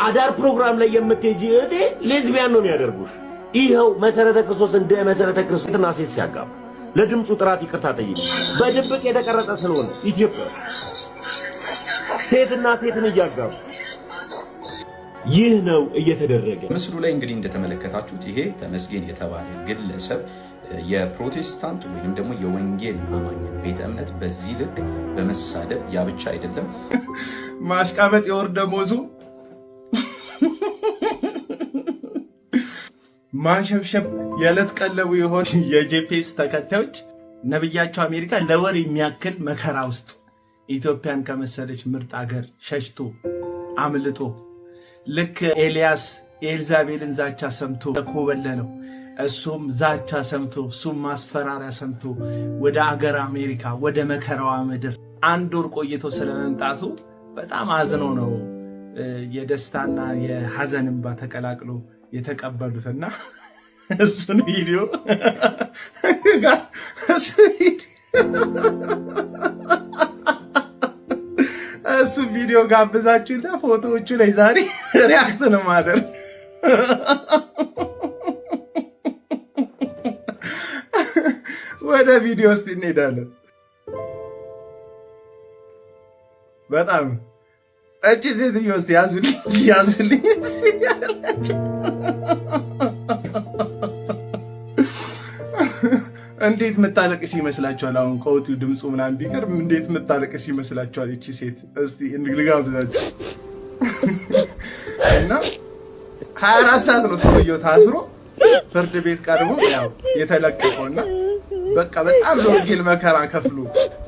አዳር ፕሮግራም ላይ የምትሄጂ እህቴ ሌዝቢያን ነው የሚያደርጉሽ። ይኸው መሰረተ ክርስቶስ እንደ መሰረተ ክርስቶስና ሴት ሲያጋቡ ለድምፁ ጥራት ይቅርታ ጠይቂ። በድብቅ የተቀረጸ ስለሆነ ኢትዮጵያ ሴትና ሴትን እያጋቡ ይህ ነው እየተደረገ። ምስሉ ላይ እንግዲህ እንደተመለከታችሁት ይሄ ተመስገን የተባለ ግለሰብ የፕሮቴስታንት ወይንም ደግሞ የወንጌል አማኝ ቤተ እምነት በዚህ ልክ በመሳደብ ያ ብቻ አይደለም፣ ማሽቃበጥ የወር ደሞዙ ማንሸብሸብ የዕለት ቀለቡ የሆነ የጄፒኤስ ተከታዮች ነብያቸው አሜሪካ ለወር የሚያክል መከራ ውስጥ ኢትዮጵያን ከመሰለች ምርጥ አገር ሸሽቶ አምልጦ ልክ ኤልያስ ኤልዛቤልን ዛቻ ሰምቶ ኮበለ ነው። እሱም ዛቻ ሰምቶ እሱም ማስፈራሪያ ሰምቶ ወደ አገር አሜሪካ ወደ መከራዋ ምድር አንድ ወር ቆይቶ ስለመምጣቱ በጣም አዝኖ ነው የደስታና የሐዘን እንባ ተቀላቅሎ የተቀበሉትና እሱን ቪዲዮ እሱ ቪዲዮ ጋብዛችሁና ፎቶዎቹ ላይ ዛሬ ሪአክት ነው ማደር። ወደ ቪዲዮ ውስጥ እንሄዳለን። በጣም እቺ ሴትዮ ውስጥ ያዙልኝ እንዴት ምታለቅስ ይመስላችኋል? አሁን ቆውቱ ድምፁ ምናምን ቢቀርም እንዴት ምታለቅስ ይመስላችኋል? እቺ ሴት እስቲ ልጋብዛችሁ እና 24 ሰዓት ነው ሰውየው ታስሮ ፍርድ ቤት ቀርቦ ያው የተለቀቀውና በቃ በጣም ለወንጌል መከራ ከፍሎ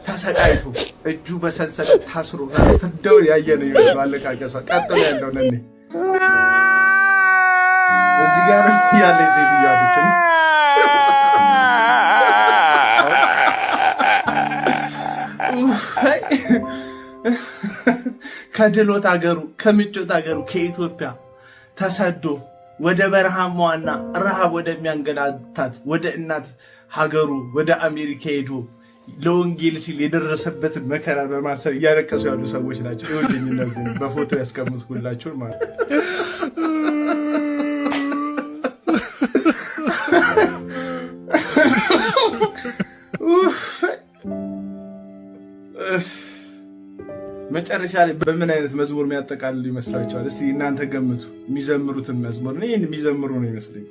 ተሰቃይቶ እጁ በሰንሰለት ታስሮ ፍዳውን ያየነው ይመስል አለቃቀሷ። ቀጥሎ ያለው ነኝ እዚህ ጋር ያለ ሴትዮ አለች። ከድሎት አገሩ ከምቾት አገሩ ከኢትዮጵያ ተሰዶ ወደ በረሃማዋና ረሃብ ወደሚያንገላታት ወደ እናት ሀገሩ ወደ አሜሪካ ሄዶ ለወንጌል ሲል የደረሰበትን መከራ በማሰብ እያለቀሱ ያሉ ሰዎች ናቸው። ይወደኝ እነዚህ በፎቶ ያስቀምጥኩላችሁ ማለት መጨረሻ ላይ በምን አይነት መዝሙር የሚያጠቃልሉ ይመስላችኋል? እስቲ እናንተ ገምቱ። የሚዘምሩትን መዝሙር ነው ይሄን የሚዘምሩ ነው ይመስለኝ።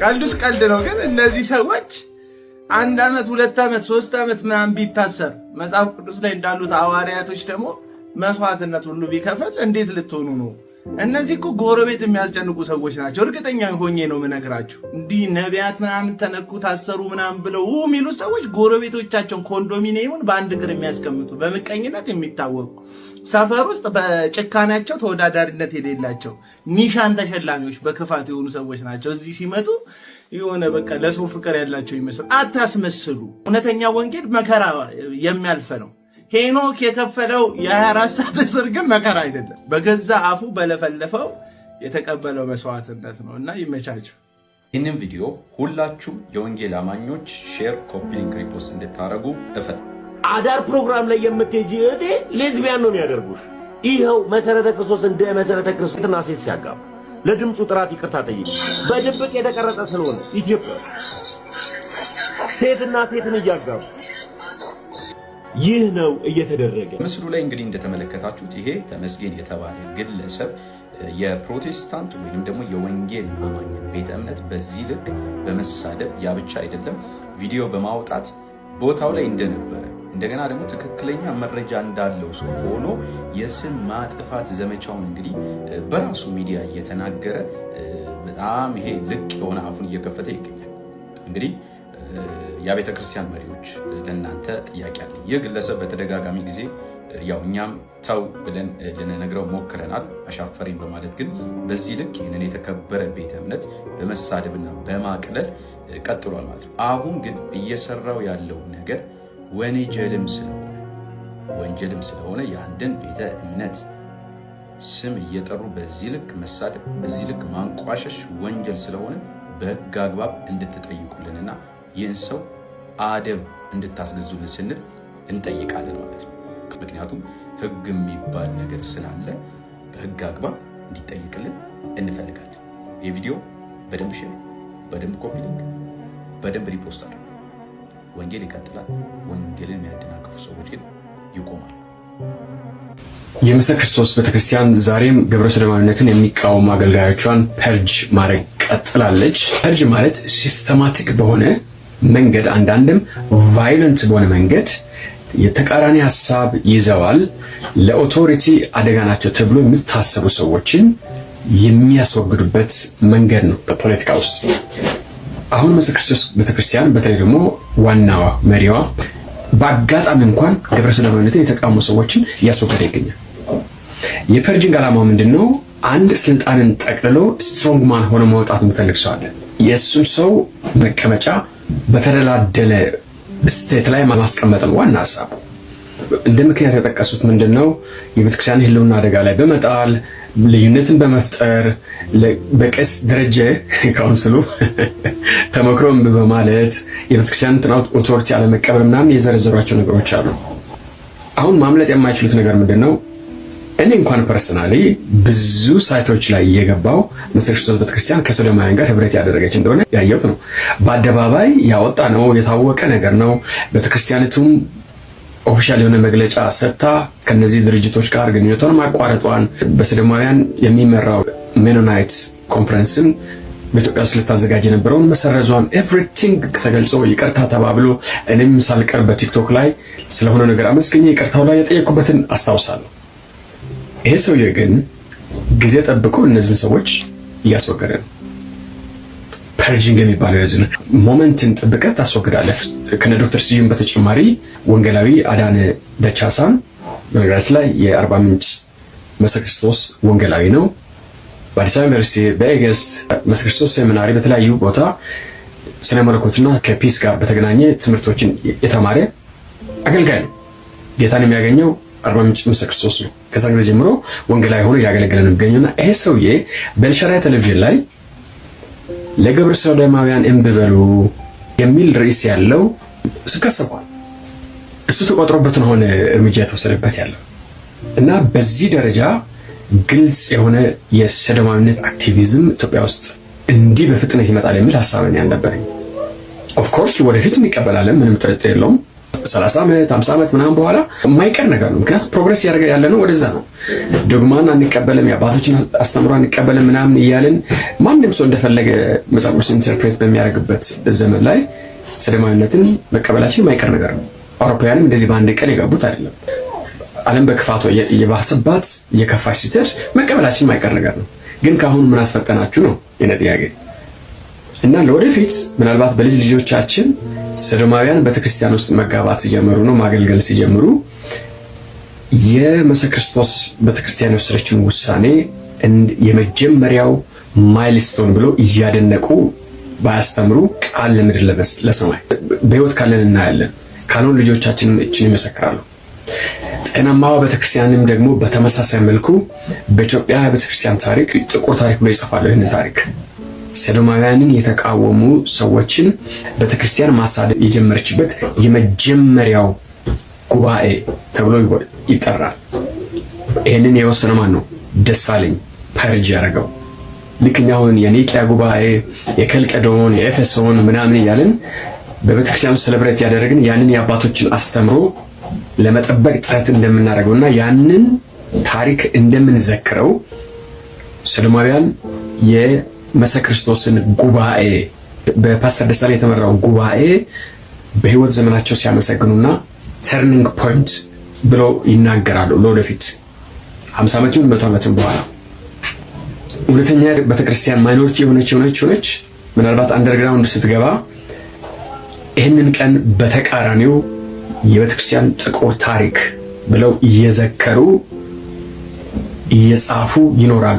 ቀልዱስ ቀልድ ነው፣ ግን እነዚህ ሰዎች 1 ዓመት 2 ዓመት 3 ዓመት ምናምን ቢታሰር መጽሐፍ ቅዱስ ላይ እንዳሉት ሐዋርያቶች ደግሞ መስዋዕትነት ሁሉ ቢከፈል እንዴት ልትሆኑ ነው? እነዚህ እኮ ጎረቤት የሚያስጨንቁ ሰዎች ናቸው። እርግጠኛ ሆኜ ነው የምነግራችሁ። እንዲህ ነቢያት ምናምን ተነኩ ታሰሩ ምናምን ብለው የሚሉ ሰዎች ጎረቤቶቻቸውን ኮንዶሚኒየሙን በአንድ እግር የሚያስቀምጡ በምቀኝነት የሚታወቁ ሰፈር ውስጥ በጭካኔያቸው ተወዳዳሪነት የሌላቸው ኒሻን ተሸላሚዎች በክፋት የሆኑ ሰዎች ናቸው። እዚህ ሲመጡ የሆነ በቃ ለሰው ፍቅር ያላቸው ይመስል አታስመስሉ። እውነተኛ ወንጌል መከራ የሚያልፍ ነው። ሄኖክ የከፈለው የ24 ሰዓት እስር ግን መከራ አይደለም። በገዛ አፉ በለፈለፈው የተቀበለው መስዋዕትነት ነው እና ይመቻችሁ። ይህንን ቪዲዮ ሁላችሁም የወንጌል አማኞች ሼር፣ ኮፒ ሊንክ፣ ሪፖስት እንድታረጉ እፈል። አዳር ፕሮግራም ላይ የምትሄጂ እህቴ ሌዝቢያን ነው የሚያደርጉሽ። ይኸው መሰረተ ክርስቶስ እንደ መሰረተ ክርስቶስና ሴት ሲያጋቡ ለድምፁ ጥራት ይቅርታ ጠይቂ። በድብቅ የተቀረጸ ስለሆነ ኢትዮጵያ ሴትና ሴትን እያጋቡ ይህ ነው እየተደረገ። ምስሉ ላይ እንግዲህ እንደተመለከታችሁት ይሄ ተመስገን የተባለ ግለሰብ የፕሮቴስታንት ወይንም ደግሞ የወንጌል አማኝ ቤተ እምነት በዚህ ልክ በመሳደብ ያ ብቻ አይደለም፣ ቪዲዮ በማውጣት ቦታው ላይ እንደነበረ እንደገና ደግሞ ትክክለኛ መረጃ እንዳለው ሰው ሆኖ የስም ማጥፋት ዘመቻውን እንግዲህ በራሱ ሚዲያ እየተናገረ በጣም ይሄ ልቅ የሆነ አፉን እየከፈተ ይገኛል። እንግዲህ የቤተ ክርስቲያን መሪዎች ለእናንተ ጥያቄ አለ። ይህ ግለሰብ በተደጋጋሚ ጊዜ ያው እኛም ተው ብለን ልንነግረው ሞክረናል፣ አሻፈረኝ በማለት ግን በዚህ ልክ ይህንን የተከበረ ቤተ እምነት በመሳደብና በማቅለል ቀጥሏል ማለት ነው። አሁን ግን እየሰራው ያለው ነገር ወንጀልም ስለሆነ የአንድን ቤተ እምነት ስም እየጠሩ በዚህ ልክ መሳደብ፣ በዚህ ልክ ማንቋሸሽ ወንጀል ስለሆነ በሕግ አግባብ እንድትጠይቁልንና ይህን ሰው አደብ እንድታስገዙልን ስንል እንጠይቃለን ማለት ነው። ምክንያቱም ሕግ የሚባል ነገር ስላለ በሕግ አግባብ እንዲጠይቅልን እንፈልጋለን። የቪዲዮ በደንብ ሼር፣ በደንብ ኮፒ ሊንክ፣ በደንብ ሪፖስት አድርጉ። ወንጌል ይቀጥላል። ወንጌልን የሚያደናቅፉ ሰዎች ግን ይቆማል። የምስክር ክርስቶስ ቤተክርስቲያን ዛሬም ግብረ ሰዶማዊነትን የሚቃወሙ አገልጋዮቿን ፐርጅ ማድረግ ቀጥላለች። ፐርጅ ማለት ሲስተማቲክ በሆነ መንገድ አንዳንድም ቫይለንት በሆነ መንገድ የተቃራኒ ሀሳብ ይዘዋል፣ ለኦቶሪቲ አደጋ ናቸው ተብሎ የሚታሰቡ ሰዎችን የሚያስወግዱበት መንገድ ነው በፖለቲካ ውስጥ። አሁን ምስክር ክርስቶስ ቤተክርስቲያን በተለይ ደግሞ ዋናዋ መሪዋ በአጋጣሚ እንኳን ግብረ ሰዶማዊነትን የተቃወሙ ሰዎችን እያስወገደ ይገኛል። የፐርጂንግ ዓላማው ምንድነው? አንድ ስልጣንን ጠቅልሎ ስትሮንግ ማን ሆኖ መውጣት የሚፈልግ ሰው አለ። የእሱን ሰው መቀመጫ በተደላደለ ስቴት ላይ ማስቀመጥ ነው ዋና ሀሳቡ። እንደ ምክንያት የጠቀሱት ምንድነው? የቤተክርስቲያን ሕልውና አደጋ ላይ በመጣል ልዩነትን በመፍጠር በቄስ ደረጀ ካውንስሉ ተመክሮም በማለት የቤተክርስቲያን ኦቶሪቲ አለመቀበል ምናምን የዘረዘሯቸው ነገሮች አሉ። አሁን ማምለጥ የማይችሉት ነገር ምንድነው? እኔ እንኳን ፐርሰናሊ ብዙ ሳይቶች ላይ የገባው ምስክር ክርስቶስ ቤተክርስቲያን ከሰዶማውያን ጋር ህብረት ያደረገች እንደሆነ ያየሁት ነው። በአደባባይ ያወጣ ነው፣ የታወቀ ነገር ነው። ቤተክርስቲያኒቱም ኦፊሻል የሆነ መግለጫ ሰጥታ ከነዚህ ድርጅቶች ጋር ግንኙነቷን ማቋረጧን፣ በሰዶማውያን የሚመራው ሜኖናይት ኮንፈረንስን በኢትዮጵያ ውስጥ ልታዘጋጅ የነበረውን መሰረዟን ኤቭሪቲንግ ተገልጾ ይቅርታ ተባብሎ እኔም ሳልቀር በቲክቶክ ላይ ስለሆነ ነገር አመስገኘ ይቅርታው ላይ የጠየቁበትን አስታውሳለሁ። ይሄ ሰውዬ ግን ጊዜ ጠብቆ እነዚህን ሰዎች እያስወገደ ነው። ፐርጂንግ የሚባለው የዚህ ሞመንትን ጥብቀት ታስወግዳለህ። ከነ ዶክተር ስዩም በተጨማሪ ወንጌላዊ አዳነ ደቻሳን በነገራችን ላይ የአርባ ምንጭ ምስክር ክርስቶስ ወንጌላዊ ነው። በአዲስ አበባ ዩኒቨርሲቲ በኤገስት ምስክር ክርስቶስ ሴሚናሪ በተለያዩ ቦታ ስነ መለኮትና ከፒስ ጋር በተገናኘ ትምህርቶችን የተማረ አገልጋይ ነው። ጌታን የሚያገኘው አርባ ምንጭ ምስክር ክርስቶስ ነው። ከዛ ጊዜ ጀምሮ ወንጌላዊ ሆኖ እያገለገለ ነው የሚገኘውና ይሄ ሰውዬ በኤልሻዳይ ቴሌቪዥን ላይ ለግብረ ሰዶማውያን እምቢ በሉ የሚል ርዕስ ያለው ስከሰኳል። እሱ ተቆጥሮበት ነው ሆነ እርምጃ የተወሰደበት ያለው እና በዚህ ደረጃ ግልጽ የሆነ የሰዶማዊነት አክቲቪዝም ኢትዮጵያ ውስጥ እንዲህ በፍጥነት ይመጣል የሚል ሐሳብ ነው ያልነበረኝ። ኦፍ ኮርስ ወደፊት እንቀበላለን፣ ምንም ጥርጥር የለውም። 30 ዓመት 50 ዓመት ምናምን በኋላ የማይቀር ነገር ነው። ምክንያቱም ፕሮግረስ ያደረገ ያለ ነው ወደዛ ነው። ዶግማን አንቀበልም፣ የአባቶችን አስተምሮ አንቀበልም ምናምን እያልን ማንም ሰው እንደፈለገ መጽሐፍ ቅዱስ ኢንተርፕሬት በሚያደርግበት ዘመን ላይ ሰዶማዊነትን መቀበላችን የማይቀር ነገር ነው። አውሮፓውያንም እንደዚህ በአንድ ቀን የገቡት አይደለም። ዓለም በክፋቷ የባሰባት የከፋች ስትሄድ መቀበላችን የማይቀር ነገር ነው። ግን ከአሁኑ ምን አስፈጠናችሁ ነው የኔ ጥያቄ። እና ለወደፊት ምናልባት በልጅ ልጆቻችን ሰዶማውያን ቤተክርስቲያን ውስጥ መጋባት ሲጀምሩ ነው ማገልገል ሲጀምሩ የምስክር ክርስቶስ ቤተክርስቲያን የወሰደችውን ውሳኔ የመጀመሪያው ማይልስቶን ብሎ እያደነቁ ባያስተምሩ ቃል ለምድር ለሰማይ በህይወት ካለን እናያለን። ካልሆን ልጆቻችንም እችን ይመሰክራሉ። ጤናማዋ ቤተክርስቲያንም ደግሞ በተመሳሳይ መልኩ በኢትዮጵያ ቤተክርስቲያን ታሪክ ጥቁር ታሪክ ብሎ ይጽፋሉ። ይህን ታሪክ ሰዶማውያንን የተቃወሙ ሰዎችን ቤተክርስቲያን ማሳደድ የጀመረችበት የመጀመሪያው ጉባኤ ተብሎ ይጠራል። ይህንን የወሰነ ማን ነው? ደሳለኝ ፐርጅ ያደረገው። ልክ እኛ አሁን የኒቅያ ጉባኤ፣ የከልቀዶን፣ የኤፌሶን ምናምን እያልን በቤተክርስቲያኑ ሴሌብሬት ያደረግን ያንን የአባቶችን አስተምሮ ለመጠበቅ ጥረት እንደምናደርገውና ያንን ታሪክ እንደምንዘክረው ሰዶማውያን የምስክር ክርስቶስን ጉባኤ በፓስተር ደሳለኝ የተመራው ጉባኤ በህይወት ዘመናቸው ሲያመሰግኑና ተርኒንግ ፖይንት ብለው ይናገራሉ። ለወደፊት 50 ዓመትም 100 ዓመትም በኋላ ሁለተኛ ቤተክርስቲያን ማይኖሪቲ የሆነች ምናልባት አንደርግራውንድ ስትገባ ይህንን ቀን በተቃራኒው የቤተክርስቲያን ጥቁር ታሪክ ብለው እየዘከሩ እየጻፉ ይኖራሉ።